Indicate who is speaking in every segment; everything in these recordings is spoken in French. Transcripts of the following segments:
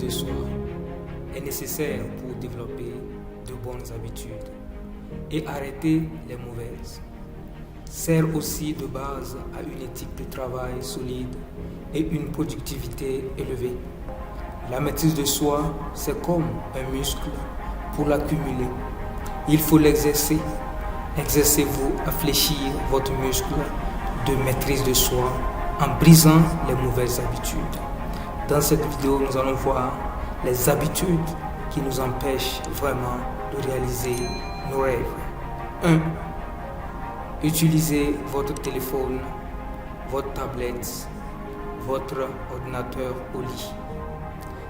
Speaker 1: de soi est nécessaire pour développer de bonnes habitudes et arrêter les mauvaises. Sert aussi de base à une éthique de travail solide et une productivité élevée. La maîtrise de soi, c'est comme un muscle. Pour l'accumuler, il faut l'exercer. Exercez-vous à fléchir votre muscle de maîtrise de soi en brisant les mauvaises habitudes. Dans cette vidéo, nous allons voir les habitudes qui nous empêchent vraiment de réaliser nos rêves. 1. Utilisez votre téléphone, votre tablette, votre ordinateur au lit.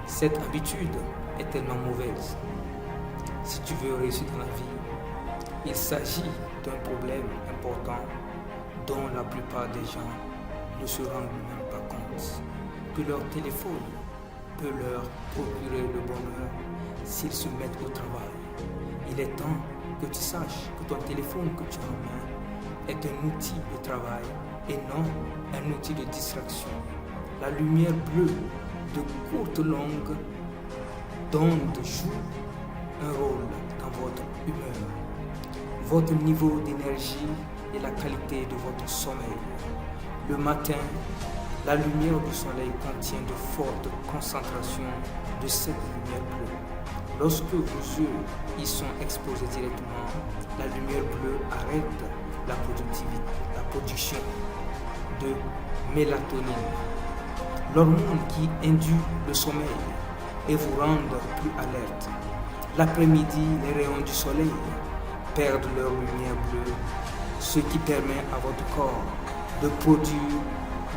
Speaker 1: Cette habitude est tellement mauvaise. Si tu veux réussir dans la vie, il s'agit d'un problème important dont la plupart des gens ne se rendent même pas compte, que leur téléphone peut leur procurer le bonheur s'ils se mettent au travail. Il est temps que tu saches que ton téléphone que tu as en main est un outil de travail et non un outil de distraction. La lumière bleue de courte longue d'onde joue un rôle dans votre humeur, votre niveau d'énergie et la qualité de votre sommeil. Le matin, la lumière du soleil contient de fortes concentrations de cette lumière bleue. Lorsque vos yeux y sont exposés directement, la lumière bleue arrête la production de mélatonine, l'hormone qui induit le sommeil et vous rend plus alerte. L'après-midi, les rayons du soleil perdent leur lumière bleue, ce qui permet à votre corps de produire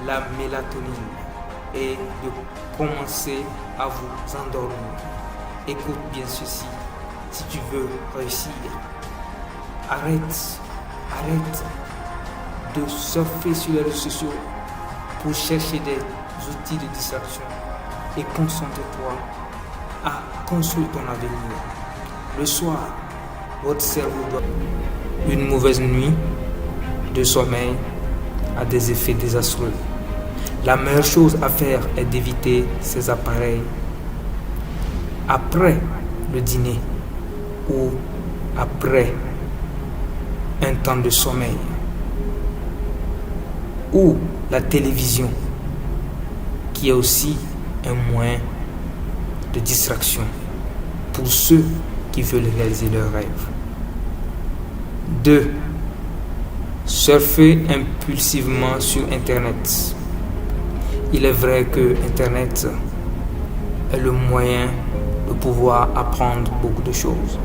Speaker 1: la mélatonine et de commencer à vous endormir. Écoute bien ceci, si tu veux réussir, arrête de surfer sur les réseaux sociaux pour chercher des outils de distraction et concentre-toi à construire ton avenir. Le soir, votre cerveau doit... Une mauvaise nuit de sommeil a des effets désastreux. La meilleure chose à faire est d'éviter ces appareils après le dîner ou après un temps de sommeil ou la télévision qui est aussi un moyen de distraction pour ceux qui veulent réaliser leurs rêves. 2. Surfer impulsivement sur Internet. Il est vrai que Internet est le moyen de pouvoir apprendre beaucoup de choses,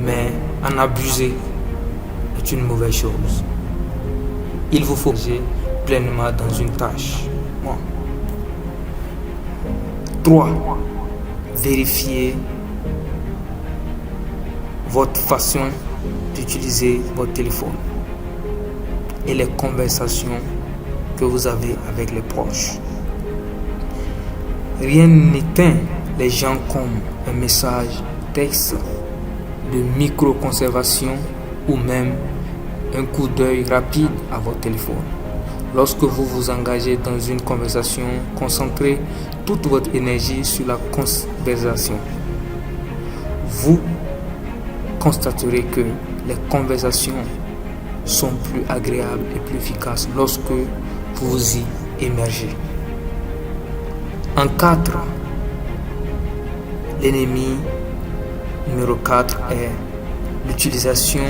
Speaker 1: mais en abuser est une mauvaise chose. Il vous faut agir pleinement dans une tâche. 3. Vérifiez votre façon d'utiliser votre téléphone et les conversations que vous avez avec les proches. Rien n'éteint les gens comme un message texte de micro-conservation ou même un coup d'œil rapide à votre téléphone. Lorsque vous vous engagez dans une conversation, concentrez toute votre énergie sur la conversation. Vous constaterez que les conversations sont plus agréables et plus efficaces lorsque vous vous y émergez. En 4, l'ennemi numéro 4 est l'utilisation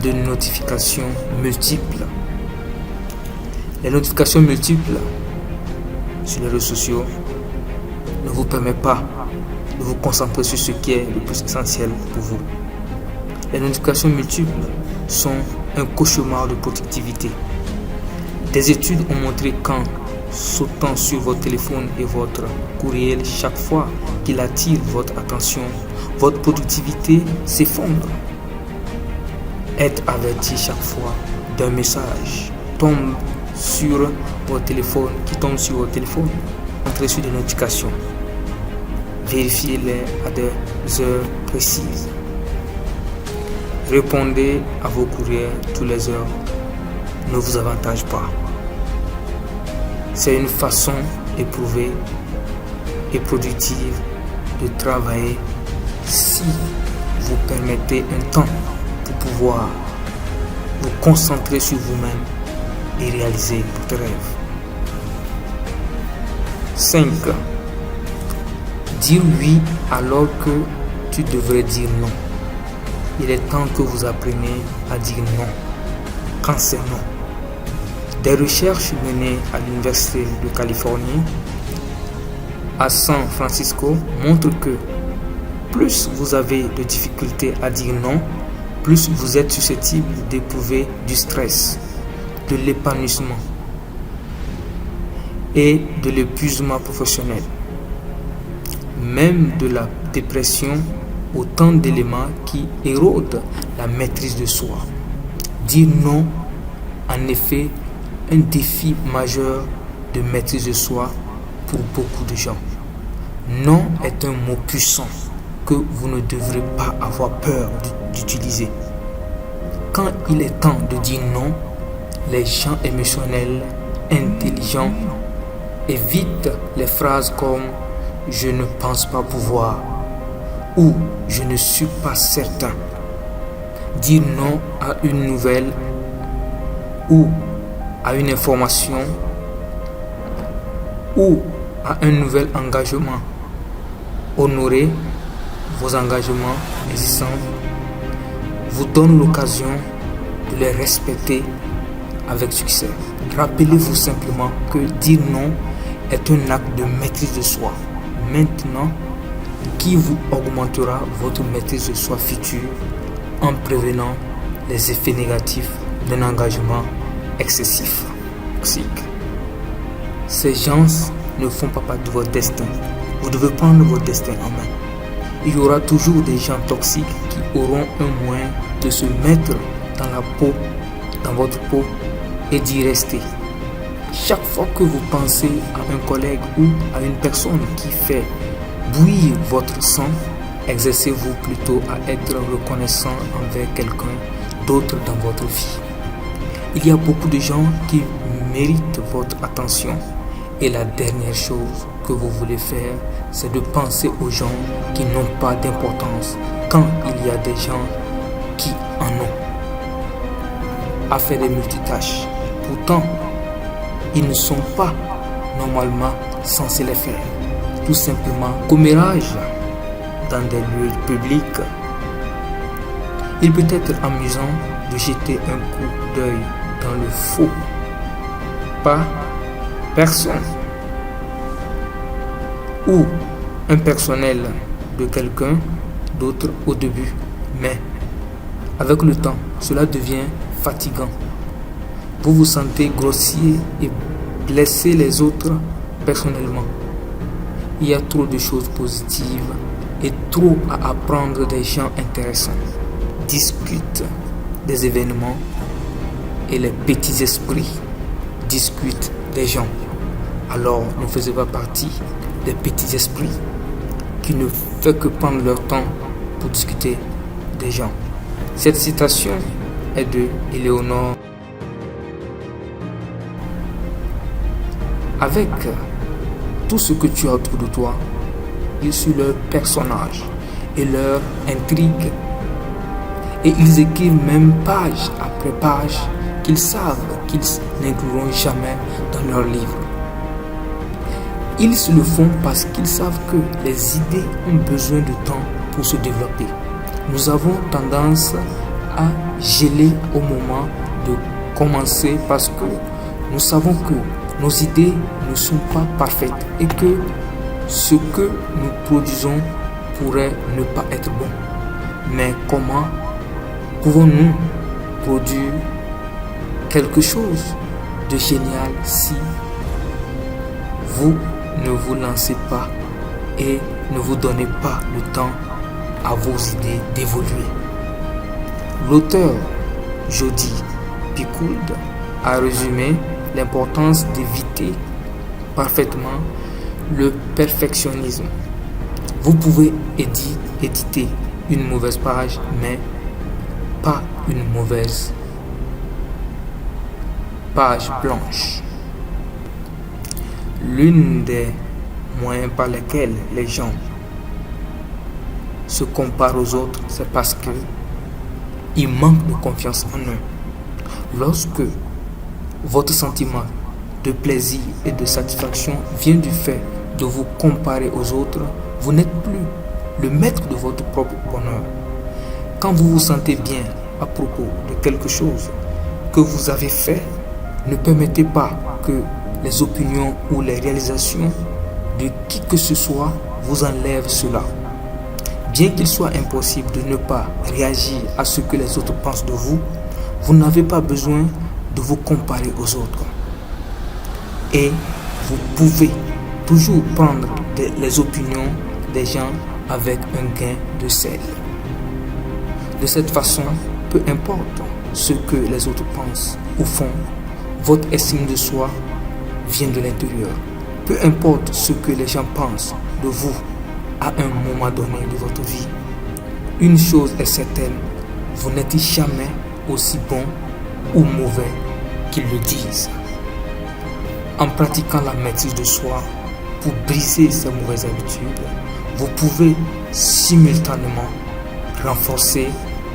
Speaker 1: de notifications multiples. Les notifications multiples sur les réseaux sociaux ne vous permettent pas de vous concentrer sur ce qui est le plus essentiel pour vous. Les notifications multiples sont un cauchemar de productivité. Des études ont montré qu'en sautant sur votre téléphone et votre courriel chaque fois qu'il attire votre attention, votre productivité s'effondre. Être averti chaque fois d'un message tombe sur votre téléphone, Entrez sur des notifications. Vérifiez-les à des heures précises. Répondez à vos courriels toutes les heures ne vous avantage pas. C'est une façon éprouvée et productive de travailler si vous permettez un temps pour pouvoir vous concentrer sur vous-même et réaliser votre rêve. 5. Dire oui alors que tu devrais dire non. Il est temps que vous appreniez à dire non quand c'est non. Des recherches menées à l'Université de Californie à San Francisco montrent que plus vous avez de difficultés à dire non, plus vous êtes susceptible d'éprouver du stress, de l'épanouissement et de l'épuisement professionnel, même de la dépression, autant d'éléments qui érodent la maîtrise de soi. Dire non, en effet, un défi majeur de maîtrise de soi pour beaucoup de gens. Non est un mot puissant que vous ne devrez pas avoir peur d'utiliser. Quand il est temps de dire non, les gens émotionnels, intelligents, évitent les phrases comme « je ne pense pas pouvoir » ou « je ne suis pas certain ». Dire non à une nouvelle ou à une information ou à un nouvel engagement. Honorer vos engagements existants vous donne l'occasion de les respecter avec succès. Rappelez-vous simplement que dire non est un acte de maîtrise de soi. Maintenant, qui vous augmentera votre maîtrise de soi future en prévenant les effets négatifs d'un engagement excessif, toxique. Ces gens ne font pas partie de votre destin. Vous devez prendre votre destin en main. Il y aura toujours des gens toxiques qui auront un moyen de se mettre dans votre peau et d'y rester. Chaque fois que vous pensez à un collègue ou à une personne qui fait bouillir votre sang, exercez-vous plutôt à être reconnaissant envers quelqu'un d'autre dans votre vie. Il y a beaucoup de gens qui méritent votre attention et la dernière chose que vous voulez faire, c'est de penser aux gens qui n'ont pas d'importance quand il y a des gens qui en ont. À faire des multitâches. Pourtant, ils ne sont pas normalement censés les faire. Tout simplement, commérage dans des lieux publics. Il peut être amusant de jeter un coup d'œil dans le faux. Pas personne. Ou un personnel de quelqu'un d'autre au début. Mais avec le temps, cela devient fatigant. Vous vous sentez grossier et blessez les autres personnellement. Il y a trop de choses positives et trop à apprendre des gens intéressants. Discute des événements et les petits esprits discutent des gens. Alors ne faisez pas partie des petits esprits qui ne font que prendre leur temps pour discuter des gens. Cette citation est de Éléonore. Avec tout ce que tu as autour de toi, ils sont leurs personnages et leur intrigue. Et ils écrivent même page après page qu'ils savent qu'ils n'incluront jamais dans leur livre. Ils se le font parce qu'ils savent que les idées ont besoin de temps pour se développer. Nous avons tendance à geler au moment de commencer parce que nous savons que nos idées ne sont pas parfaites et que ce que nous produisons pourrait ne pas être bon. Mais comment pouvons-nous produire quelque chose de génial si vous ne vous lancez pas et ne vous donnez pas le temps à vos idées d'évoluer? L'auteur Jodi Picoult a résumé l'importance d'éviter parfaitement le perfectionnisme. Vous pouvez éditer une mauvaise page, mais pas une mauvaise page blanche. L'une des moyens par lesquels les gens se comparent aux autres, c'est parce qu'ils manquent de confiance en eux. Lorsque votre sentiment de plaisir et de satisfaction vient du fait de vous comparer aux autres, vous n'êtes plus le maître de votre propre bonheur. Quand vous vous sentez bien à propos de quelque chose que vous avez fait, ne permettez pas que les opinions ou les réalisations de qui que ce soit vous enlèvent cela. Bien qu'il soit impossible de ne pas réagir à ce que les autres pensent de vous, vous n'avez pas besoin de vous comparer aux autres. Et vous pouvez toujours prendre les opinions des gens avec un grain de sel. De cette façon, peu importe ce que les autres pensent ou font, votre estime de soi vient de l'intérieur. Peu importe ce que les gens pensent de vous à un moment donné de votre vie, une chose est certaine, vous n'êtes jamais aussi bon ou mauvais qu'ils le disent. En pratiquant la maîtrise de soi pour briser ces mauvaises habitudes, vous pouvez simultanément renforcer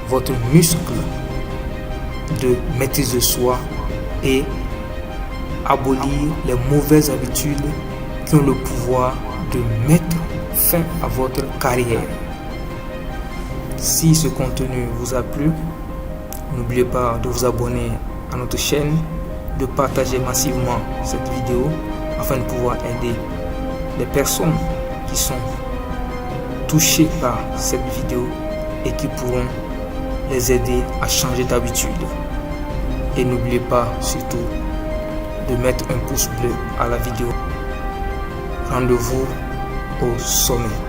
Speaker 1: votre muscle de maîtrise de soi et abolir les mauvaises habitudes qui ont le pouvoir de mettre fin à votre carrière. Si ce contenu vous a plu, n'oubliez pas de vous abonner à notre chaîne, de partager massivement cette vidéo afin de pouvoir aider les personnes qui sont touchées par cette vidéo et qui pourront les aider à changer d'habitude. Et n'oubliez pas surtout de mettre un pouce bleu à la vidéo. Rendez-vous au sommet.